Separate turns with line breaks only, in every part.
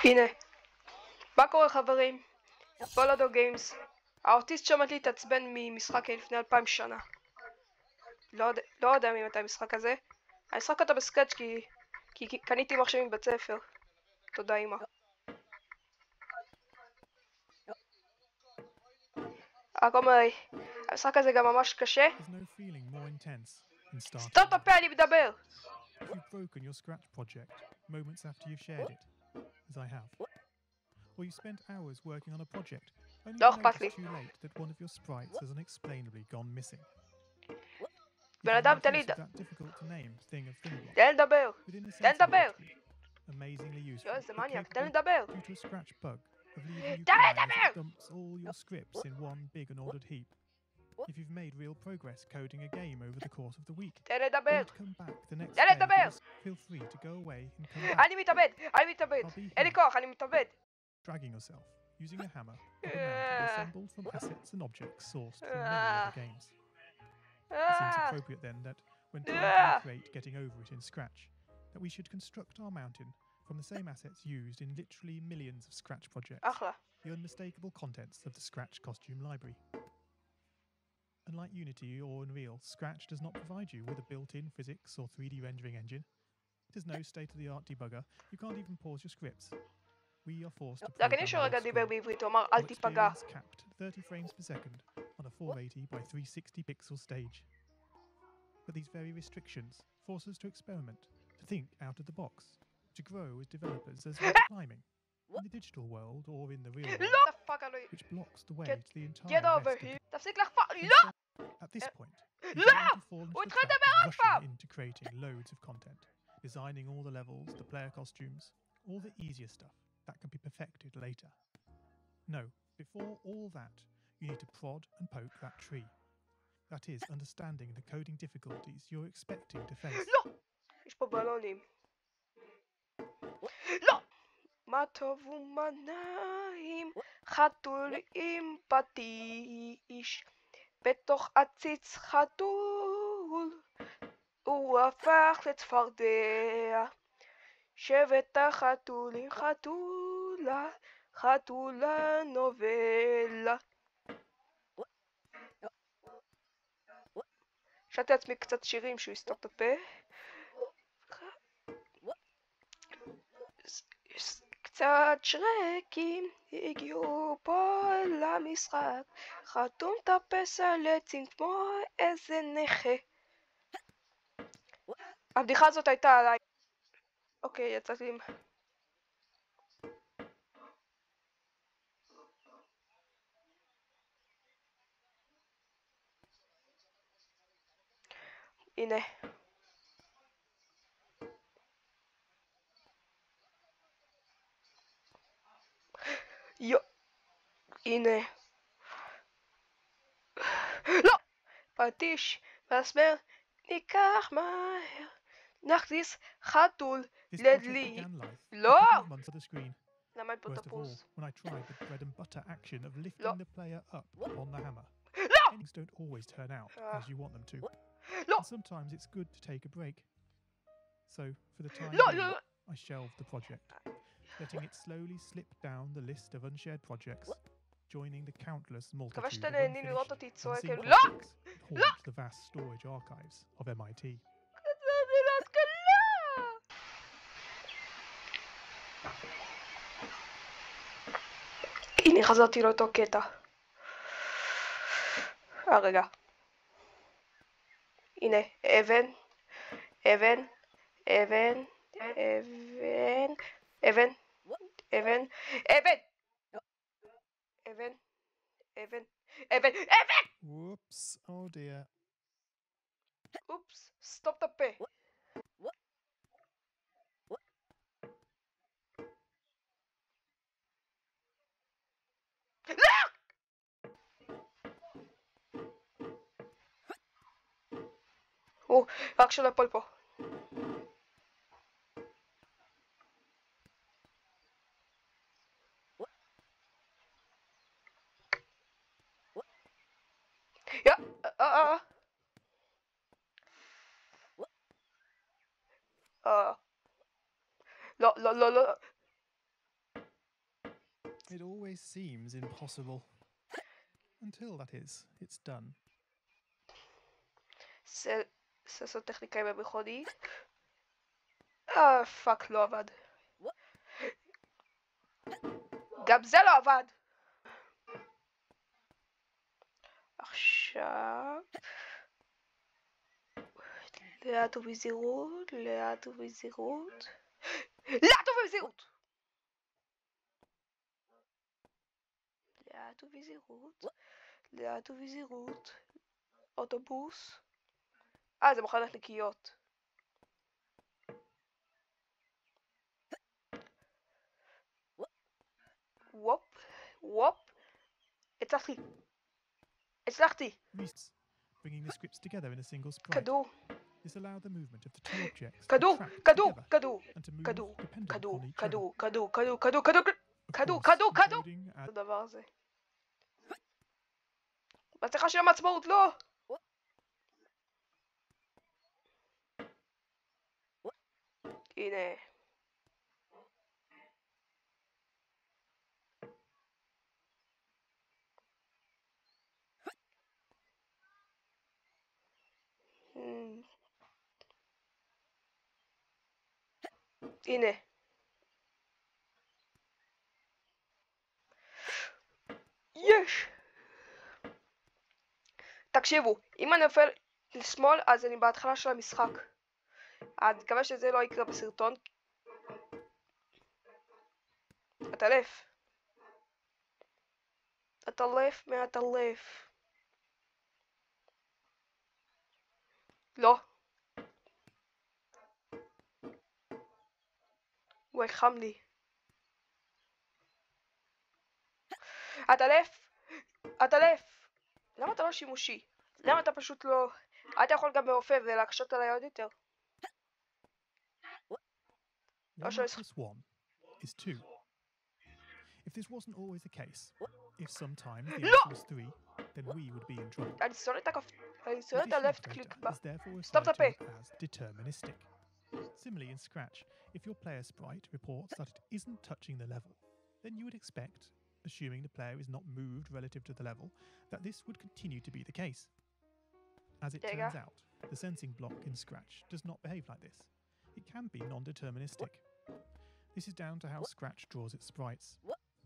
הנה, מה קורה חברים? אלעדוג גיימס. האוטיסט שעמד להתעצבן ממשחק לפני 2000 שנה. לא יודע ממתי המשחק הזה. המשחק אתה בסקאץ' כי קניתי מחשב מבית ספר. תודה אמא. רק אומר לי, המשחק הזה גם ממש קשה. סתום את הפה, אני מדבר!
You've broken your Scratch project moments after you've shared it, as I have. Or you spent hours working on a project, only to notice too late that one of your sprites has unexplainably gone missing.
בן אדם, תן לי לדבר. תן לדבר.
Amazingly useful.
יואו, זה מניאק, תן לי לדבר.
Due to a Scratch bug of leaving you
תן לי
files
לדבר!
that dumps all your scripts in one big and ordered heap. If you've made real progress coding a game over the course of the week,
תן לי לדבר.
when you come back the next
תן לי
day,
לדבר.
feel free to go away and come back.
אני מתאבד. אין לי כוח, אני מתאבד.
Dragging yourself, using a hammer of a mount assembled from assets and objects sourced from many other games. It seems appropriate then that when trying to recreate getting over it in Scratch, that we should construct our mountain from the same assets used in literally millions of Scratch projects, the unmistakable contents of the Scratch costume library. Unlike Unity or Unreal, Scratch does not provide you with a built-in physics or 3D rendering engine. It has no state-of-the-art debugger. You can't even pause your scripts. We are forced to program our experience capped at 30 frames per second on a 480 by 360 pixel stage. But these very restrictions force us to experiment, to think out of the box, to grow as developers as we're climbing, in the digital world or in the real world, which blocks the way to the entire rest of At this point, we begin to fall into the trap of rushing into creating loads of content, designing all the levels, the player costumes, all the easier stuff that can be perfected later. No, before all that, you need to prod and poke that tree. That is, understanding the coding difficulties you're expecting to face.
יש פה בלונים. לא! מה טוב ומה נעים, חתול עם פטיש, בתוך עציץ חתול, הוא הפך לצפרדע. שבט החתולים חתולה, חתולה נובלה. שרתי לעצמי קצת שירים שהוא יסתור את הפה. קצת שרקים הגיעו פה למשחק, חתום טפס על עצים כמו איזה נכה. הבדיחה הזאת הייתה עליי. אוקיי, יצאתי עם... הנה. הנה. לא! פטיש מסמר, ניקח מהר, נכניס חתול לדלי. לא! למה אין פה תפוס? לא!
Things don't always turn out as you want them to.
לא!
Sometimes it's good to take a break. So, for the time
לא!
being, I shelved the project, letting it slowly slip down the list of unshared projects, joining the countless multitude of unfinished, unseen projects that haunt the vast storage archives of MIT.
הנה חזרתי לאותו קטע. רגע. הנה, אבן, אבן, אבן, אבן, אבן, אבן, אבן, אבן, אבן, אבן, אבן!
Whoops, oh dear.
אופס, סתום את הפה. רק שלא יפול פה. לא, לא, לא, לא.
It always seems impossible. Until, that is, it's done.
סנסור טכניקאי בביחודי. פאק, לא עבד. גם זה לא עבד. עכשיו לאט ובזהירות, לאט ובזהירות, לאט ובזהירות, לאט ובזהירות, לאט ובזהירות. אוטובוס. זה מחנות נקיות. וופ, וופ. הצלחתי.
Bringing the scripts together in a single sprite.
כדור.
This allowed the movement of the two objects
כדור,
to track
כדור,
together
כדור,
and to move
כדור,
dependent
כדור,
on each
כדור,
other.
כדור, כדור, כדור, כדור, כדור,
Of
כדור,
course,
כדור, כדור.
encoding
זה הדבר הזה. בהצלחה של יום העצמאות, לא! הנה. הנה. יש! תקשיבו, אם אני נופל לשמאל אז אני בהתחלה של המשחק. אני מקווה שזה לא יקרה בסרטון. עטלף. עטלף מעטלף. לא. וואי, חם לי. עטלף! עטלף! למה אתה לא שימושי? למה אתה פשוט לא... אתה יכול גם מעופף ולהקשות עליי עוד יותר.
1 plus 1 is 2. If this wasn't always the case, if sometimes the answer was 3, then we would be in trouble.
אני שונא את
The
הלפט
addition
קליק
operator
בה.
is therefore
Stop
referred
the
to as deterministic. Similarly in Scratch, if your player sprite reports that it isn't touching the level, then you would expect, assuming the player is not moved relative to the level, that this would continue to be the case. As it turns out, the sensing block in Scratch does not behave like this. It can be non-deterministic. This is down to how Scratch draws its sprites.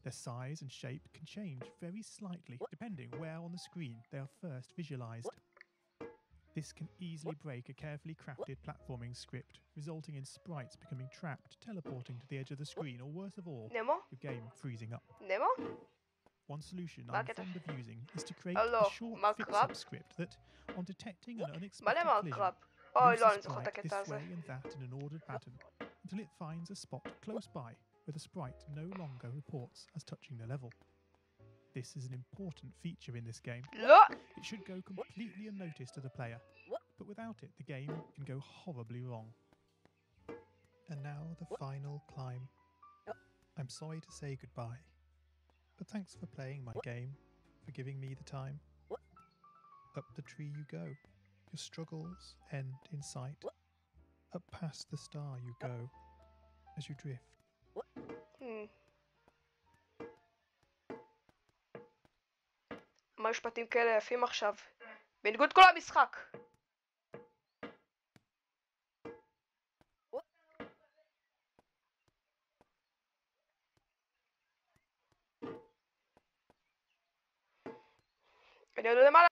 Their size and shape can change very slightly depending where on the screen they are first visualized. This can easily break a carefully crafted platforming script, resulting in sprites becoming trapped, teleporting to the edge of the screen, or worse of all, the game freezing up. One solution I'm fond of using is to create a short fix-up script that, on detecting an unexpected collision, moves the sprite this way and that in an ordered pattern until it finds a spot close by where the sprite no longer reports as touching the level. This is an important feature in this game. It should go completely unnoticed to the player, but without it the game can go horribly wrong. And now the final climb. I'm sorry to say goodbye, but thanks for playing my game, for giving me the time. Up the tree you go, your struggles end in sight. Up past the star you go, as you drift.
מה משפטים כאלה יפים עכשיו? בניגוד כל המשחק. אני עולה למעלה.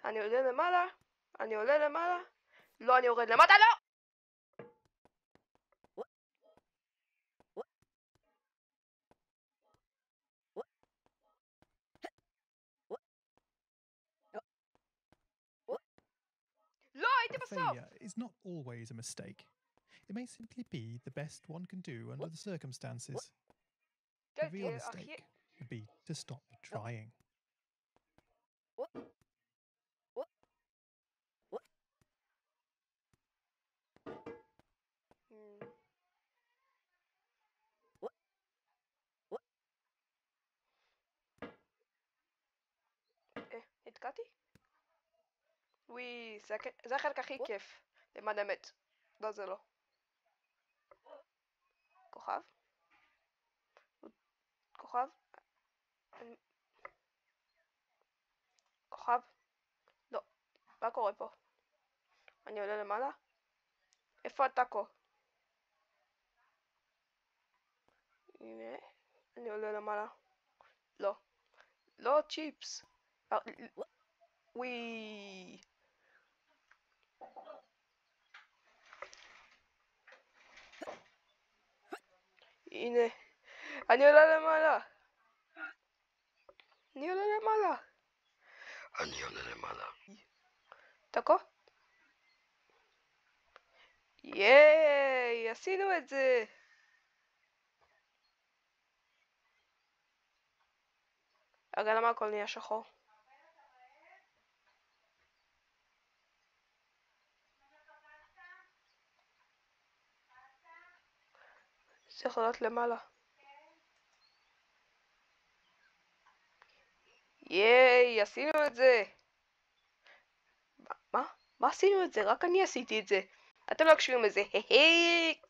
אני עולה למעלה. אני עולה למעלה. לא, אני יורד למטה, לא!
Failure is not always a mistake. It may simply be the best one can do under the circumstances. The real mistake would be to stop trying.
התקעתי? וואי, זה החלק הכי כיף, למען האמת. לא, זה לא. כוכב? כוכב? מה קורה פה? אני עולה למעלה? איפה הטאקו? הנה, אני עולה למעלה. לא. לא צ'יפס. וואי. הנה. אני עולה למעלה. אני עולה למעלה. אני עולה למעלה. טאקו? ייי, עשינו את זה. רגע, למה הכל נהיה שחור? צריך לעלות למעלה. ייי, עשינו את זה. מה? מה עשינו את זה? רק אני עשיתי את זה. אתם לא קשורים לזה. היי.